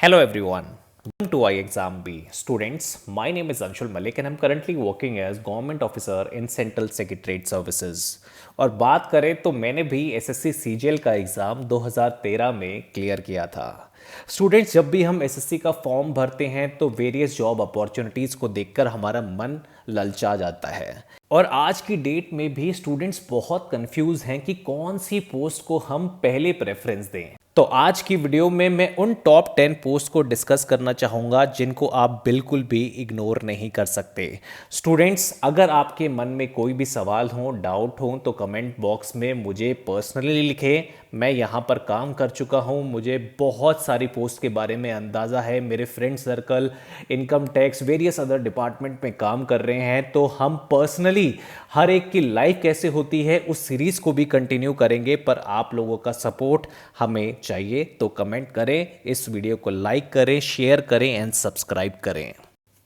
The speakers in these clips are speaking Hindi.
Hello everyone. Welcome to iExamB. Students, my name is Anshul Malik and I'm currently working as government officer in Central Secretariat Services. और बात करें तो मैंने भी एसएससी सीजीएल का एग्ज़ाम 2013 में क्लियर किया था। स्टूडेंट्स, जब भी हम एसएससी का फॉर्म भरते हैं तो वेरियस जॉब अपॉर्चुनिटीज़ को देखकर हमारा मन ललचा जाता है। और आज की डेट में भी स्टूडेंट्स बहुत कंफ्यूज हैं कि कौन सी पोस्ट को हम पहले प्रेफरेंस दें। तो आज की वीडियो में मैं उन टॉप 10 पोस्ट को डिस्कस करना चाहूँगा जिनको आप बिल्कुल भी इग्नोर नहीं कर सकते। स्टूडेंट्स, अगर आपके मन में कोई भी सवाल हो, डाउट हो तो कमेंट बॉक्स में मुझे पर्सनली लिखें। मैं यहाँ पर काम कर चुका हूँ, मुझे बहुत सारी पोस्ट के बारे में अंदाज़ा है। मेरे friend circle income tax various other department में काम कर रहे हैं, तो हम पर्सनली हर एक की लाइफ कैसे होती है उस सीरीज़ को भी कंटिन्यू करेंगे। पर आप लोगों का सपोर्ट हमें चाहिए, तो कमेंट करें, इस वीडियो को लाइक करें, शेयर करें एंड सब्सक्राइब करें।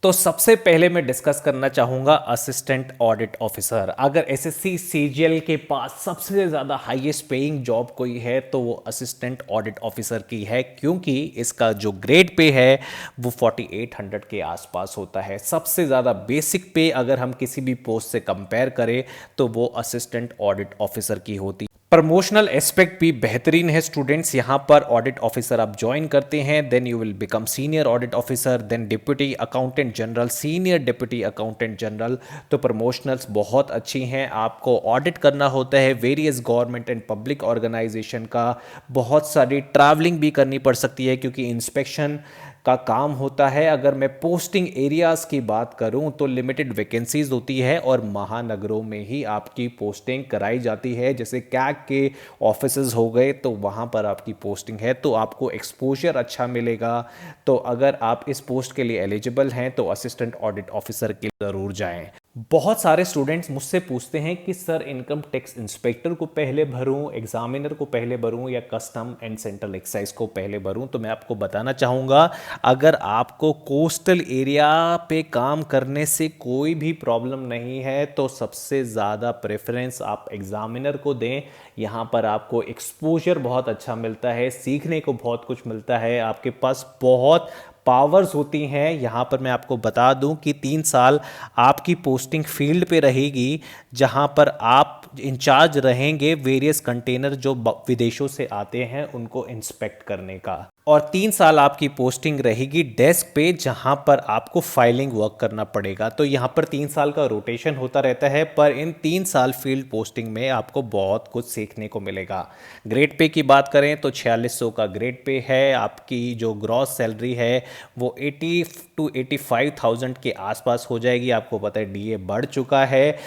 तो सबसे पहले मैं डिस्कस करना चाहूँगा असिस्टेंट ऑडिट ऑफिसर। अगर एसएससी सीजीएल के पास सबसे ज़्यादा हाईएस्ट पेइंग जॉब कोई है तो वो असिस्टेंट ऑडिट ऑफिसर की है, क्योंकि इसका जो ग्रेड पे है वो 4800 के आसपास होता है। सबसे ज़्यादा बेसिक पे अगर हम किसी भी पोस्ट से कंपेयर करें तो वो असिस्टेंट ऑडिट ऑफिसर की होती है। प्रमोशनल एस्पेक्ट भी बेहतरीन है स्टूडेंट्स। यहाँ पर ऑडिट ऑफिसर आप ज्वाइन करते हैं, then you will become senior audit officer, then deputy accountant general, senior deputy accountant general. तो प्रमोशनल्स बहुत अच्छी हैं। आपको ऑडिट करना होता है various government and public organisation का। बहुत सारी ट्रैवलिंग भी करनी पड़ सकती है क्योंकि इंस्पेक्शन का काम होता है। अगर मैं पोस्टिंग एरियाज़ की बात करूं तो लिमिटेड वैकेंसीज होती है और महानगरों में ही आपकी पोस्टिंग कराई जाती है। जैसे कैग के ऑफिसेज हो गए तो वहां पर आपकी पोस्टिंग है, तो आपको एक्सपोजर अच्छा मिलेगा। तो अगर आप इस पोस्ट के लिए एलिजिबल हैं तो असिस्टेंट ऑडिट ऑफिसर के लिए ज़रूर जाएं। बहुत सारे स्टूडेंट्स मुझसे पूछते हैं कि सर इनकम टैक्स इंस्पेक्टर को पहले भरूं, एग्जामिनर को पहले भरूं या कस्टम एंड सेंट्रल एक्साइज को पहले भरूं। तो मैं आपको बताना चाहूँगा, अगर आपको कोस्टल एरिया पे काम करने से कोई भी प्रॉब्लम नहीं है तो सबसे ज़्यादा प्रेफरेंस आप एग्जामिनर को दें। यहाँ पर आपको एक्सपोजर बहुत अच्छा मिलता है, सीखने को बहुत कुछ मिलता है, आपके पास बहुत पावर्स होती हैं। यहाँ पर मैं आपको बता दूं कि 3 साल आपकी पोस्टिंग फील्ड पे रहेगी, जहाँ पर आप इंचार्ज रहेंगे वेरियस कंटेनर जो विदेशों से आते हैं उनको इंस्पेक्ट करने का। और 3 साल आपकी पोस्टिंग रहेगी डेस्क पे, जहाँ पर आपको फाइलिंग वर्क करना पड़ेगा। तो यहाँ पर 3 साल का रोटेशन होता रहता है, पर इन 3 साल फील्ड पोस्टिंग में आपको बहुत कुछ सीखने को मिलेगा। ग्रेड पे की बात करें तो 4600 का ग्रेड पे है। आपकी जो ग्रॉस सैलरी है वो 80 to 85,000 के आसपास हो जाएगी। आपको पता है डीए बढ़ चुका है।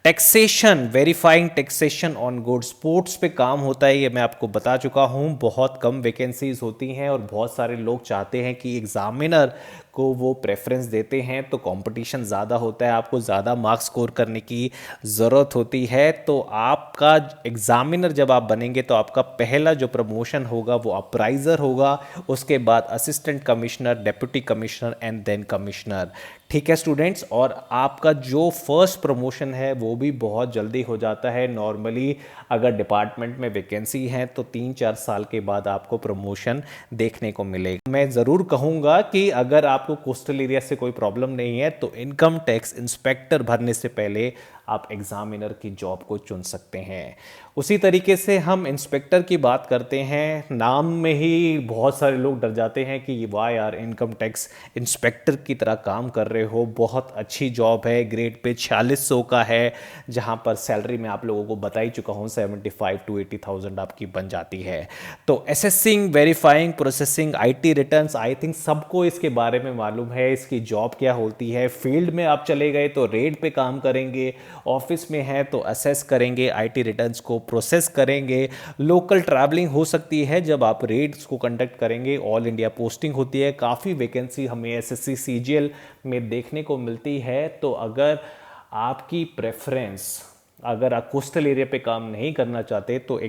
Taxation, verifying taxation on goods, sports पे काम होता है, ये मैं आपको बता चुका हूँ। बहुत कम वैकेंसीज होती हैं और बहुत सारे लोग चाहते हैं कि एग्जामिनर को वो प्रेफरेंस देते हैं, तो कंपटीशन ज़्यादा होता है, आपको ज़्यादा मार्क्स स्कोर करने की ज़रूरत होती है। तो आपका एग्जामिनर जब आप बनेंगे तो आपका पहला जो प्रमोशन होगा वो अप्राइज़र होगा, उसके बाद assistant commissioner, deputy commissioner and then commissioner. ठीक है स्टूडेंट्स, और आपका जो फर्स्ट प्रमोशन है वो भी बहुत जल्दी हो जाता है। नॉर्मली अगर डिपार्टमेंट में वैकेंसी है तो 3-4 साल के बाद आपको प्रमोशन देखने को मिलेगा। मैं ज़रूर कहूँगा कि अगर आपको कोस्टल एरिया से कोई प्रॉब्लम नहीं है तो इनकम टैक्स इंस्पेक्टर भरने से पहले आप एग्जामिनर की जॉब को चुन सकते हैं। उसी तरीके से हम इंस्पेक्टर की बात करते हैं। नाम में ही बहुत सारे लोग डर जाते हैं कि वाह यार, इनकम टैक्स इंस्पेक्टर की तरह काम कर रहे हो, बहुत अच्छी जॉब है। ग्रेड पे 4600 का है, जहां पर सैलरी में आप लोगों को बता ही चुका हूं 75 to 80,000 आपकी बन जाती है। तो assessing, verifying, processing IT returns, I think सबको इसके बारे में मालूम है इसकी जॉब क्या होती है। फील्ड में आप चले गए तो रेड पे काम करेंगे, ऑफिस में है तो असेस करेंगे, आईटी रिटर्न्स को प्रोसेस करेंगे। लोकल ट्रैवलिंग हो सकती है जब आप रेड्स को कंडक्ट करेंगे। ऑल इंडिया पोस्टिंग होती है, काफ़ी वैकेंसी हमें एसएससी सीजीएल में देखने को मिलती है। तो अगर आपकी प्रेफरेंस, अगर आप कोस्टल एरिया पे काम नहीं करना चाहते तो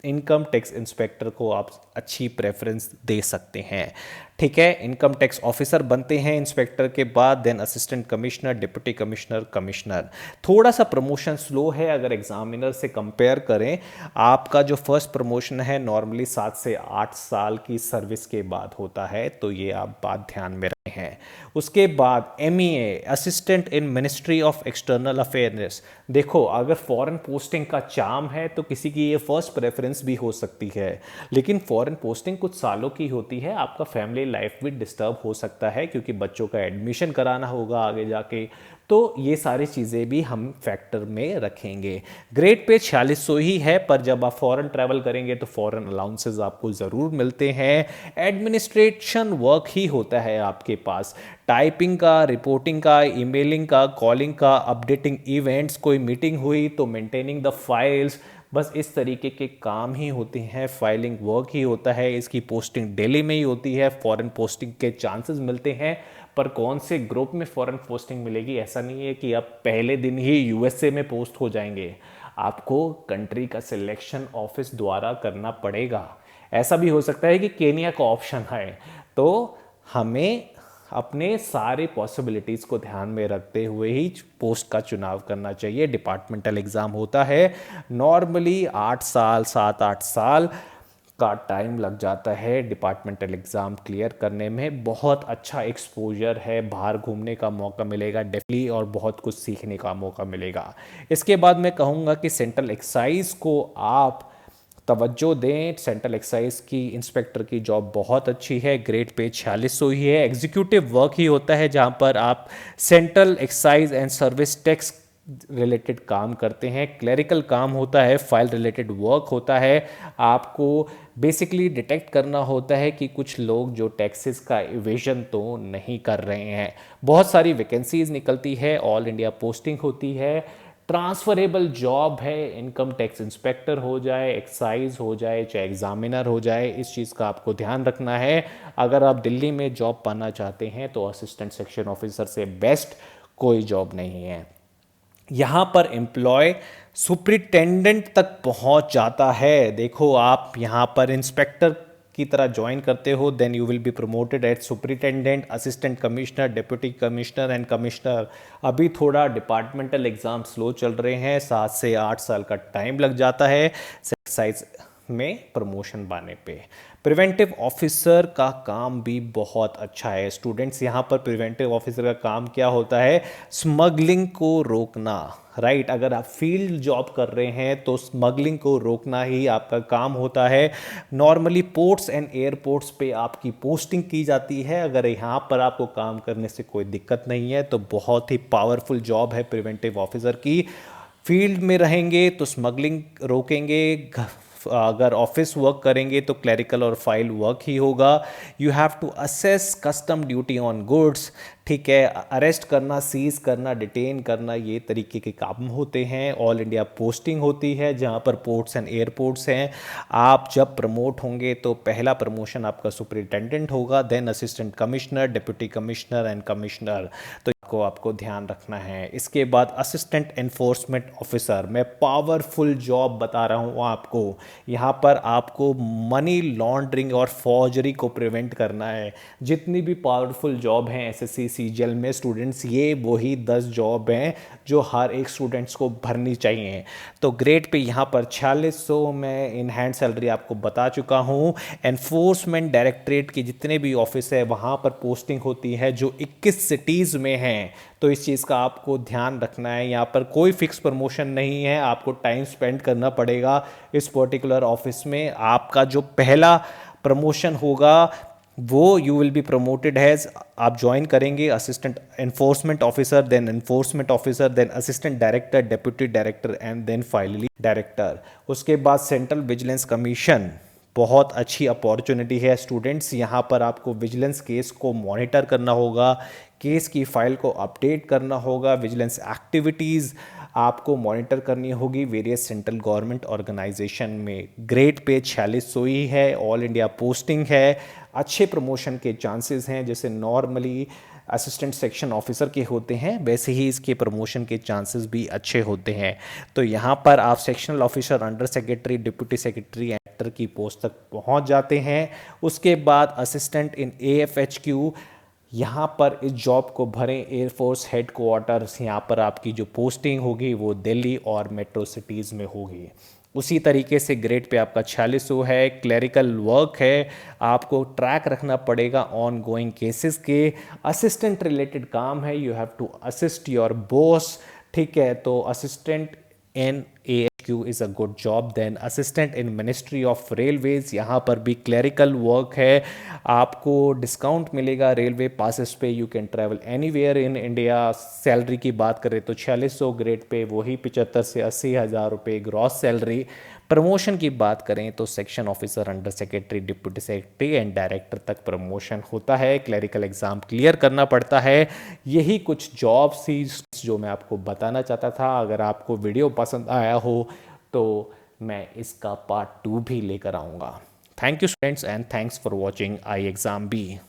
इनकम टैक्स इंस्पेक्टर को आप अच्छी प्रेफरेंस दे सकते हैं। ठीक है, इनकम टैक्स ऑफिसर बनते हैं इंस्पेक्टर के बाद, then assistant commissioner, deputy commissioner, commissioner. थोड़ा सा प्रमोशन स्लो है अगर एग्जामिनर से कंपेयर करें। आपका जो फर्स्ट प्रमोशन है नॉर्मली 7 से 8 साल की सर्विस के बाद होता है, तो ये आप बात ध्यान में रखें हैं। उसके बाद MEA assistant in ministry of external affairs. देखो, अगर फॉरेन पोस्टिंग का चार्म है तो किसी की ये फर्स्ट प्रेफरेंस भी हो सकती है, लेकिन फॉरेन पोस्टिंग कुछ सालों की होती है, आपका फैमिली लाइफ भी डिस्टर्ब हो सकता है क्योंकि बच्चों का एडमिशन कराना होगा आगे जाके, तो ये सारी चीज़ें भी हम फैक्टर में रखेंगे। ग्रेड पे 4600 ही है, पर जब आप फॉरेन ट्रैवल करेंगे तो फॉरेन अलाउंसेस आपको ज़रूर मिलते हैं। एडमिनिस्ट्रेशन वर्क ही होता है आपके पास, टाइपिंग का, रिपोर्टिंग का, ईमेलिंग का, कॉलिंग का, अपडेटिंग इवेंट्स, कोई मीटिंग हुई तो मेंटेनिंग द फाइल्स, बस इस तरीके के काम ही होते हैं। फाइलिंग वर्क ही होता है। इसकी पोस्टिंग दिल्ली में ही होती है। फॉरेन पोस्टिंग के चांसेस मिलते हैं, पर कौन से ग्रुप में फॉरेन पोस्टिंग मिलेगी ऐसा नहीं है कि आप पहले दिन ही USA में पोस्ट हो जाएंगे। आपको कंट्री का सिलेक्शन ऑफिस द्वारा करना पड़ेगा। ऐसा भी हो सकता है कि केनिया का ऑप्शन है, तो हमें अपने सारे पॉसिबिलिटीज़ को ध्यान में रखते हुए ही पोस्ट का चुनाव करना चाहिए। डिपार्टमेंटल एग्ज़ाम होता है नॉर्मली 8 साल, 7-8 साल का टाइम लग जाता है डिपार्टमेंटल एग्ज़ाम क्लियर करने में। बहुत अच्छा एक्सपोजर है, बाहर घूमने का मौका मिलेगा डेफिनेटली, और बहुत कुछ सीखने का मौका मिलेगा। इसके बाद मैं कहूँगा कि सेंट्रल एक्साइज को आप तवज्जो दें। सेंट्रल एक्साइज की इंस्पेक्टर की जॉब बहुत अच्छी है। ग्रेड पे 4600 ही है। एग्जीक्यूटिव वर्क ही होता है जहां पर आप central excise and service tax related काम करते हैं। क्लरिकल काम होता है, फाइल रिलेटेड वर्क होता है। आपको बेसिकली डिटेक्ट करना होता है कि कुछ लोग जो टैक्सेस का इवेजन तो नहीं कर रहे हैं। बहुत सारी वैकेंसीज निकलती है, ऑल इंडिया पोस्टिंग होती है, ट्रांसफरेबल जॉब है। इनकम टैक्स इंस्पेक्टर हो जाए, एक्साइज हो जाए, चाहे एग्जामिनर हो जाए, इस चीज़ का आपको ध्यान रखना है। अगर आप दिल्ली में जॉब पाना चाहते हैं तो असिस्टेंट सेक्शन ऑफिसर से बेस्ट कोई जॉब नहीं है। यहाँ पर एम्प्लॉय सुप्रिटेंडेंट तक पहुँच जाता है। देखो, आप यहाँ पर इंस्पेक्टर की तरह ज्वाइन करते हो, then you will be promoted at superintendent, assistant commissioner, deputy commissioner and commissioner. अभी थोड़ा डिपार्टमेंटल एग्जाम स्लो चल रहे हैं, 7 से 8 साल का टाइम लग जाता है एक्साइज में प्रमोशन पाने पे। प्रिवेंटिव ऑफिसर का काम भी बहुत अच्छा है स्टूडेंट्स। यहाँ पर प्रिवेंटिव ऑफिसर का काम क्या होता है? स्मगलिंग को रोकना, राइट। अगर आप फील्ड जॉब कर रहे हैं तो स्मगलिंग को रोकना ही आपका काम होता है। नॉर्मली पोर्ट्स एंड एयरपोर्ट्स पे आपकी पोस्टिंग की जाती है। अगर यहाँ पर आपको काम करने से कोई दिक्कत नहीं है तो बहुत ही पावरफुल जॉब है प्रिवेंटिव ऑफिसर की। फील्ड में रहेंगे तो स्मगलिंग रोकेंगे, अगर ऑफिस वर्क करेंगे तो क्लरिकल और फाइल वर्क ही होगा। You have to assess custom duty on goods, ठीक है। अरेस्ट करना, सीज करना, डिटेन करना, ये तरीके के काम होते हैं। ऑल इंडिया पोस्टिंग होती है जहाँ पर पोर्ट्स एंड एयरपोर्ट्स हैं। आप जब प्रमोट होंगे तो पहला प्रमोशन आपका सुपरिटेंडेंट होगा, then assistant commissioner, deputy commissioner and commissioner, तो आपको ध्यान रखना है। इसके बाद असिस्टेंट एनफोर्समेंट ऑफिसर, मैं पावरफुल जॉब बता रहा हूँ आपको। यहाँ पर आपको मनी लॉन्ड्रिंग और फॉर्जरी को प्रिवेंट करना है। जितनी भी पावरफुल जॉब हैं SSC CGL में स्टूडेंट्स, ये वही 10 जॉब हैं जो हर एक स्टूडेंट्स को भरनी चाहिए। तो ग्रेड पे यहाँ पर 4600 में इन हैंड सैलरी आपको बता चुका हूँ। एनफोर्समेंट डायरेक्टरेट की जितने भी ऑफिस है वहाँ पर पोस्टिंग होती है जो 21 सिटीज़ में हैं। तो इस चीज़ का आपको ध्यान रखना है। यहाँ पर कोई फिक्स प्रमोशन नहीं है, आपको टाइम स्पेंड करना पड़ेगा इस पर्टिकुलर ऑफिस में। आपका जो पहला प्रमोशन होगा वो you will be promoted has, आप ज्वाइन करेंगे assistant enforcement officer, then enforcement officer, then assistant director, deputy director and then finally director. उसके बाद सेंट्रल विजिलेंस कमीशन, बहुत अच्छी अपॉर्चुनिटी है स्टूडेंट्स। यहाँ पर आपको विजिलेंस केस को मॉनिटर करना होगा, केस की फाइल को अपडेट करना होगा, विजिलेंस एक्टिविटीज़ आपको मॉनिटर करनी होगी वेरियस सेंट्रल गवर्नमेंट ऑर्गेनाइजेशन में। ग्रेड पे 4600 ही है, ऑल इंडिया पोस्टिंग है, अच्छे प्रमोशन के चांसेस हैं। जैसे नॉर्मली असिस्टेंट सेक्शन ऑफिसर के होते हैं, वैसे ही इसके प्रमोशन के चांसेस भी अच्छे होते हैं। तो यहाँ पर आप sectional officer, under secretary, deputy secretary, actor की पोस्ट तक पहुँच जाते हैं। उसके बाद असिस्टेंट इन AFHQ, यहाँ पर इस जॉब को भरें। एयरफोर्स हेड क्वार्टर्स, यहाँ पर आपकी जो पोस्टिंग होगी वो दिल्ली और मेट्रो सिटीज़ में होगी। उसी तरीके से ग्रेड पे आपका 4600 है। क्लरिकल वर्क है, आपको ट्रैक रखना पड़ेगा ऑन गोइंग केसेस के। असिस्टेंट रिलेटेड काम है, you have to assist your boss, ठीक है। तो assistant in AHQ is a good job. Then assistant in ministry of railways, यहाँ पर भी क्लरिकल वर्क है, आपको डिस्काउंट मिलेगा रेलवे पासेस पे, you can travel anywhere in India. Salary की बात करें तो 4600 ग्रेड पे वही 75 से 80 हज़ार रुपये ग्रॉस सैलरी। प्रमोशन की बात करें तो section officer, under secretary, deputy secretary and director तक प्रमोशन होता है। क्लरिकल एग्जाम क्लियर करना पड़ता है। यही कुछ जॉब्स थी जो मैं आपको बताना चाहता था। अगर आपको वीडियो पसंद आया हो तो मैं इसका पार्ट 2 भी लेकर आऊँगा। Thank you students and thanks for watching I exam B.